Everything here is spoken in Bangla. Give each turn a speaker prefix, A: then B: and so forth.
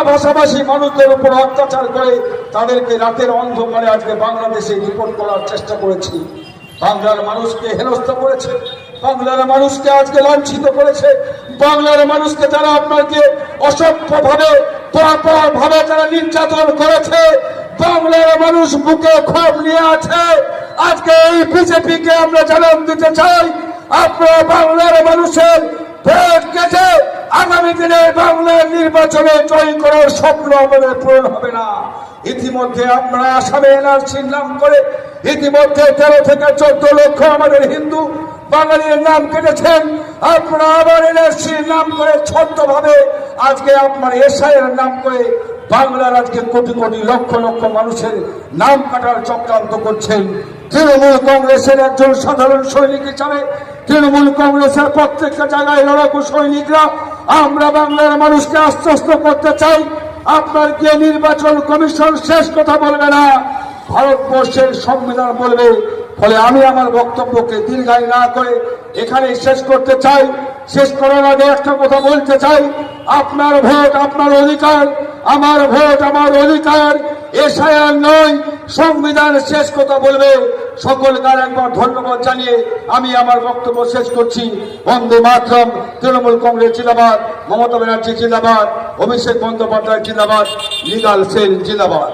A: ভাষাভাষী মানুষদের উপর অত্যাচার করে তাদেরকে রাতের অন্ধকারে আজকে বাংলাদেশে রিপোর্ট করার চেষ্টা করেছি। বাংলার মানুষকে হেনস্থা করেছে, বাংলার মানুষকে আজকে লাঞ্ছিত করেছে, বাংলার মানুষকে যারা আপনাকে অসভ্যভাবে ভাবে যারা নির্যাতন করেছে, বাংলার মানুষ বুকে ক্ষোভ নিয়ে আছে। আজকে এই বিজেপিকে আমরা জানান দিতে চাই, আপনারা বাংলার মানুষের ভোট কেটে আগামী দিনে বাংলার নির্বাচনে জয়ী করার স্বপ্ন আমাদের পূরণ হবে না। ইতিমধ্যে আপনারা আসামে এনআরসির নাম করে ইতিমধ্যে 13 থেকে 14 লক্ষ আমাদের হিন্দু বাঙালির নাম কেটেছেন। আপনারা আবার এনআরসির নাম করে ছদ্মভাবে আজকে আপনার এসআইয়ের নাম করে বাংলার আজকে কোটি কোটি লক্ষ লক্ষ মানুষের নাম কাটার চক্রান্ত করছেন। তৃণমূল কংগ্রেসের একজন সাধারণ সৈনিক হিসাবে তৃণমূল কংগ্রেসের প্রত্যেকটা জায়গায় লড়াকু সৈনিকরা আমরা বাংলার মানুষকে আশ্বস্ত করতে চাই, আপনার যে নির্বাচন কমিশন শেষ কথা বলবে না, ভারতবর্ষের সংবিধান বলবে। ফলে আমি আমার বক্তব্যকে দীর্ঘায়ী না করে এখানেই শেষ করতে চাই। শেষ করার আগে একটা কথা বলতে চাই, আপনার ভোট আপনার অধিকার, আমার ভোট আমার অধিকার, এসআইআর নয়, সংবিধান শেষ কথা বলবে। সকলকে একবার ধন্যবাদ জানিয়ে আমি আমার বক্তব্য শেষ করছি। বন্দে মাতরম। তৃণমূল কংগ্রেস জিন্দাবাদ, মমতা ব্যানার্জি জিন্দাবাদ, অভিষেক বন্দ্যোপাধ্যায় জিন্দাবাদ, লিগাল সেল জিন্দাবাদ।